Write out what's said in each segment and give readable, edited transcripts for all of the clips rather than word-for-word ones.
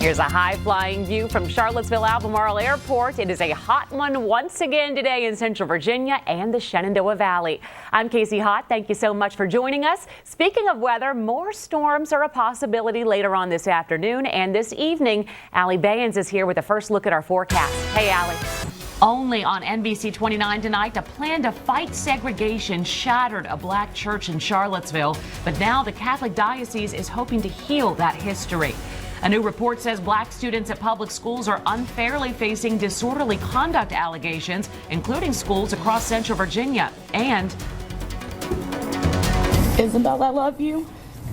Here's a high-flying view from Charlottesville-Albemarle Airport. It is a hot one once again today in Central Virginia and the Shenandoah Valley. I'm Kasey Hott. Thank you so much for joining us. Speaking of weather, more storms are a possibility later on this afternoon and this evening. Allie Bayens is here with a first look at our forecast. Hey, Allie. Only on NBC29 tonight, a plan to fight segregation shattered a black church in Charlottesville, but now the Catholic Diocese is hoping to heal that history. A new report says black students at public schools are unfairly facing disorderly conduct allegations, including schools across Central Virginia. And Isabel, I love you,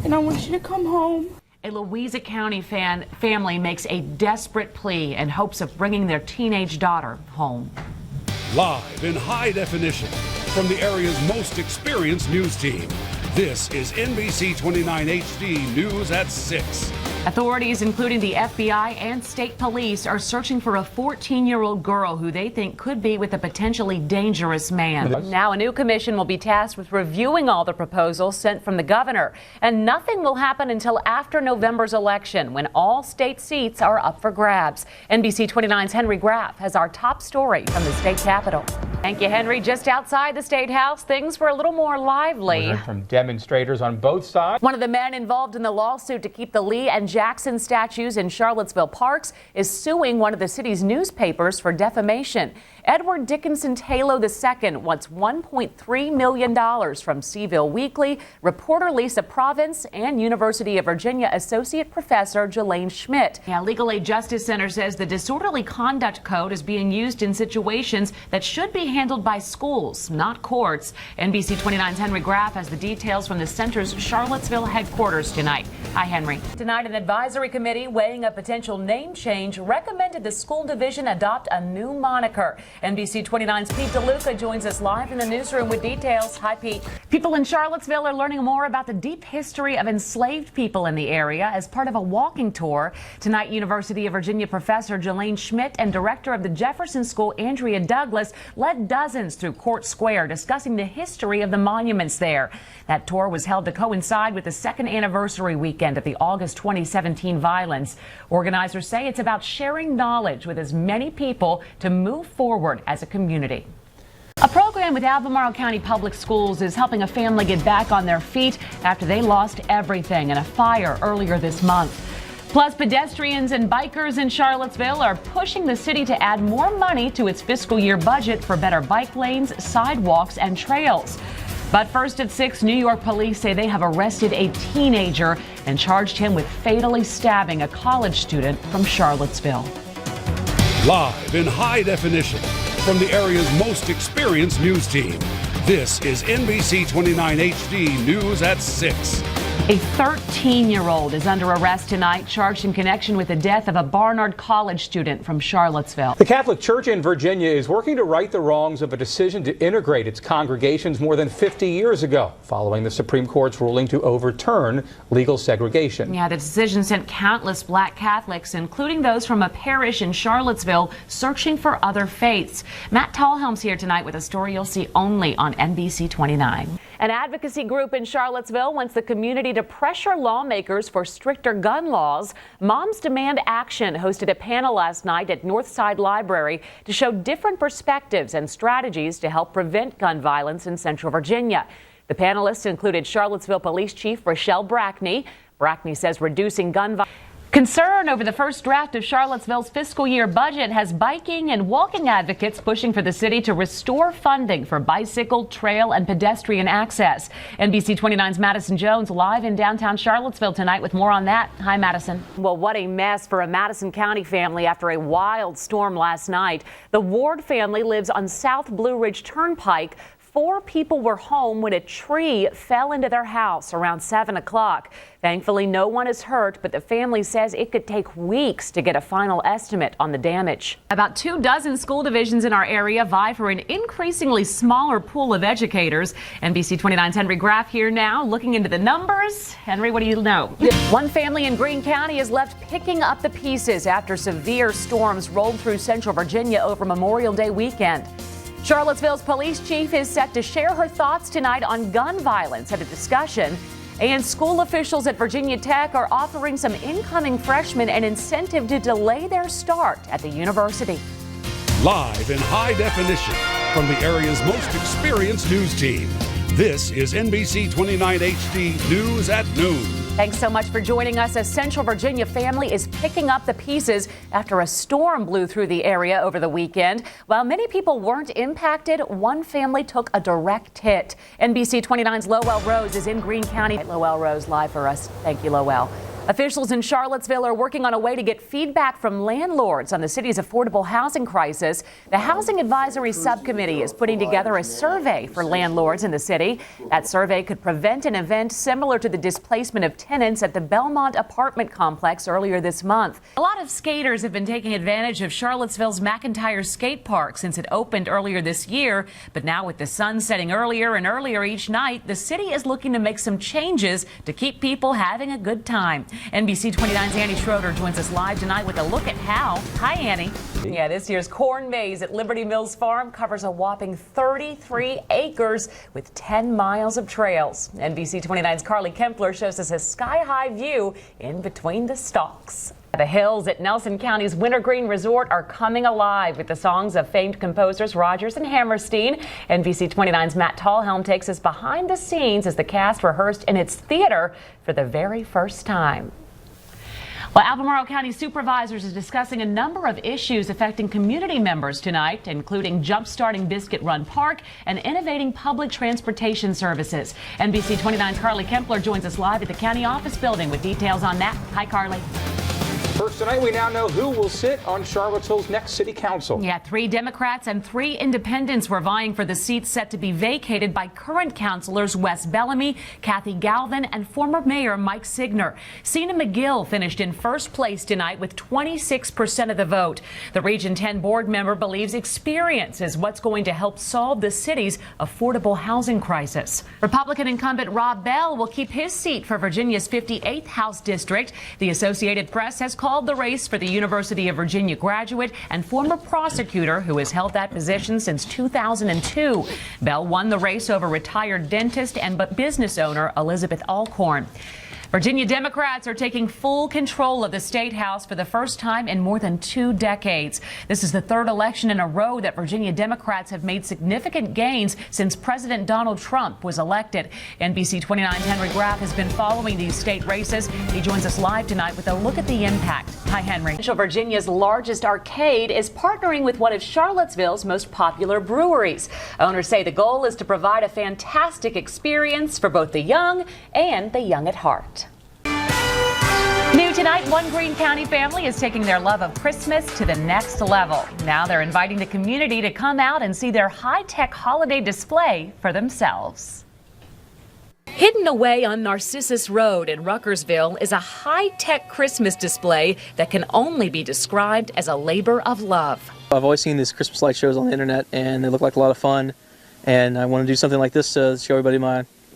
and I want you to come home. A Louisa County family makes a desperate plea in hopes of bringing their teenage daughter home. Live in high definition from the area's most experienced news team, this is NBC29 HD News at 6. Authorities, including the FBI and state police, are searching for a 14-year-old girl who they think could be with a potentially dangerous man. Now a new commission will be tasked with reviewing all the proposals sent from the governor. And nothing will happen until after November's election, when all state seats are up for grabs. NBC29's Henry Graff has our top story from the state capitol. Thank you, Henry. Just outside the State House, things were a little more lively. We heard from demonstrators on both sides. One of the men involved in the lawsuit to keep the Lee and Jackson statues in Charlottesville parks is suing one of the city's newspapers for defamation. Edward Dickinson Talo II wants $1.3 million from Seville Weekly, reporter Lisa Province, and University of Virginia Associate Professor Jelaine Schmidt. Legal Aid Justice Center says the disorderly conduct code is being used in situations that should be handled by schools, not courts. NBC29's Henry Graff has the details from the center's Charlottesville headquarters tonight. Hi, Henry. Tonight, an advisory committee weighing a potential name change recommended the school division adopt a new moniker. NBC29's Pete DeLuca joins us live in the newsroom with details. Hi, Pete. People in Charlottesville are learning more about the deep history of enslaved people in the area as part of a walking tour. Tonight, University of Virginia professor Jelaine Schmidt and director of the Jefferson School, Andrea Douglas, led dozens through Court Square discussing the history of the monuments there. That tour was held to coincide with the second anniversary weekend of the August 2017 violence. Organizers say it's about sharing knowledge with as many people to move forward as a community. A program with Albemarle County Public Schools is helping a family get back on their feet after they lost everything in a fire earlier this month. Plus, pedestrians and bikers in Charlottesville are pushing the city to add more money to its fiscal year budget for better bike lanes, sidewalks, and trails. But first at 6, New York police say they have arrested a teenager and charged him with fatally stabbing a college student from Charlottesville. Live in high definition from the area's most experienced news team, this is NBC29 HD News at 6. A 13-year-old is under arrest tonight, charged in connection with the death of a Barnard College student from Charlottesville. The Catholic Church in Virginia is working to right the wrongs of a decision to integrate its congregations more than 50 years ago, following the Supreme Court's ruling to overturn legal segregation. Yeah, the decision sent countless black Catholics, including those from a parish in Charlottesville, searching for other faiths. Matt Tallhelm's here tonight with a story you'll see only on NBC29. An advocacy group in Charlottesville wants the community to pressure lawmakers for stricter gun laws. Moms Demand Action hosted a panel last night at Northside Library to show different perspectives and strategies to help prevent gun violence in Central Virginia. The panelists included Charlottesville Police Chief Rochelle Brackney. Brackney says reducing gun violence. Concern over the first draft of Charlottesville's fiscal year budget has biking and walking advocates pushing for the city to restore funding for bicycle, trail, and pedestrian access. NBC29's Madison Jones live in downtown Charlottesville tonight with more on that. Hi, Madison. Well, what a mess for a Madison County family after a wild storm last night. The Ward family lives on South Blue Ridge Turnpike. 4 people were home when a tree fell into their house around 7 o'clock. Thankfully, no one is hurt, but the family says it could take weeks to get a final estimate on the damage. About 24 school divisions in our area vie for an increasingly smaller pool of educators. NBC29's Henry Graff here now, looking into the numbers. Henry, what do you know? One family in Greene County is left picking up the pieces after severe storms rolled through Central Virginia over Memorial Day weekend. Charlottesville's police chief is set to share her thoughts tonight on gun violence at a discussion. And school officials at Virginia Tech are offering some incoming freshmen an incentive to delay their start at the university. Live in high definition from the area's most experienced news team, this is NBC29 HD News at Noon. Thanks so much for joining us. A Central Virginia family is picking up the pieces after a storm blew through the area over the weekend. While many people weren't impacted, one family took a direct hit. NBC29's Lowell Rose is in Greene County. Lowell Rose live for us. Thank you, Lowell. Officials in Charlottesville are working on a way to get feedback from landlords on the city's affordable housing crisis. The Housing Advisory Subcommittee is putting together a survey for landlords in the city. That survey could prevent an event similar to the displacement of tenants at the Belmont apartment complex earlier this month. A lot of skaters have been taking advantage of Charlottesville's McIntyre Skate Park since it opened earlier this year. But now with the sun setting earlier and earlier each night, the city is looking to make some changes to keep people having a good time. NBC29's Annie Schroeder joins us live tonight with a look at how. Hi, Annie. Yeah, this year's corn maze at Liberty Mills Farm covers a whopping 33 acres with 10 miles of trails. NBC29's Carly Kempler shows us a sky-high view in between the stalks. The hills at Nelson County's Wintergreen Resort are coming alive with the songs of famed composers Rodgers and Hammerstein. NBC29's Matt Tallhelm takes us behind the scenes as the cast rehearsed in its theater for the very first time. Well, Albemarle County supervisors are discussing a number of issues affecting community members tonight, including jump-starting Biscuit Run Park and innovating public transportation services. NBC29's Carly Kempler joins us live at the county office building with details on that. Hi, Carly. First tonight, we now know who will sit on Charlottesville's next city council. Yeah, 3 Democrats and 3 independents were vying for the seats set to be vacated by current councilors Wes Bellamy, Kathy Galvin, and former mayor Mike Signer. Sina McGill finished in first place tonight with 26% of the vote. The Region 10 board member believes experience is what's going to help solve the city's affordable housing crisis. Republican incumbent Rob Bell will keep his seat for Virginia's 58th House District. The Associated Press has called the race for the University of Virginia graduate and former prosecutor who has held that position since 2002. Bell won the race over retired dentist and business owner Elizabeth Alcorn. Virginia Democrats are taking full control of the State House for the first time in more than 2 decades. This is the 3rd election in a row that Virginia Democrats have made significant gains since President Donald Trump was elected. NBC29's Henry Graff has been following these state races. He joins us live tonight with a look at the impact. Hi, Henry. Central Virginia's largest arcade is partnering with one of Charlottesville's most popular breweries. Owners say the goal is to provide a fantastic experience for both the young and the young at heart. New tonight, one Greene County family is taking their love of Christmas to the next level. Now they're inviting the community to come out and see their high-tech holiday display for themselves. Hidden away on Narcissus Road in Ruckersville is a high-tech Christmas display that can only be described as a labor of love. I've always seen these Christmas light shows on the internet, and they look like a lot of fun. And I want to do something like this to show everybody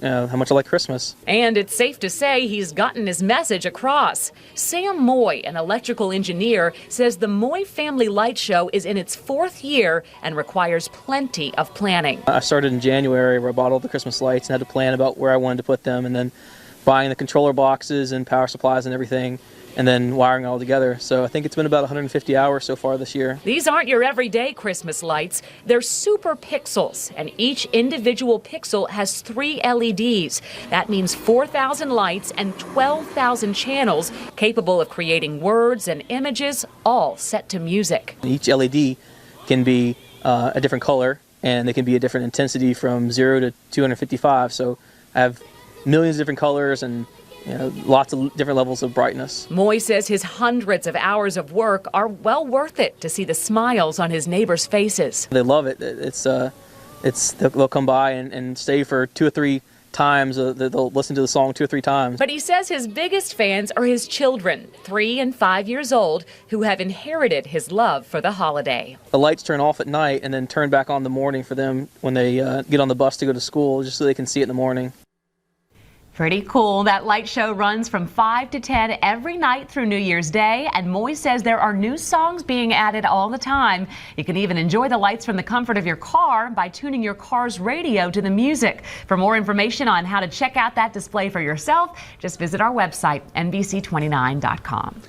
how much I like Christmas. And it's safe to say he's gotten his message across. Sam Moy, an electrical engineer, says the Moy Family Light Show is in its 4th year and requires plenty of planning. I started in January where I bought all the Christmas lights and had to plan about where I wanted to put them, and then buying the controller boxes and power supplies and everything, and then wiring it all together. So I think it's been about 150 hours so far this year. These aren't your everyday Christmas lights. They're super pixels, and each individual pixel has 3 LEDs. That means 4,000 lights and 12,000 channels capable of creating words and images, all set to music. Each LED can be a different color, and they can be a different intensity from 0 to 255. So I have millions of different colors and lots of different levels of brightness. Moy says his hundreds of hours of work are well worth it to see the smiles on his neighbors' faces. They love it. They'll come by and stay for 2 or 3 times. They'll listen to the song 2 or 3 times. But he says his biggest fans are his children, 3 and 5 years old, who have inherited his love for the holiday. The lights turn off at night and then turn back on in the morning for them when they get on the bus to go to school, just so they can see it in the morning. Pretty cool. That light show runs from 5 to 10 every night through New Year's Day, and Moy says there are new songs being added all the time. You can even enjoy the lights from the comfort of your car by tuning your car's radio to the music. For more information on how to check out that display for yourself, just visit our website, NBC29.com.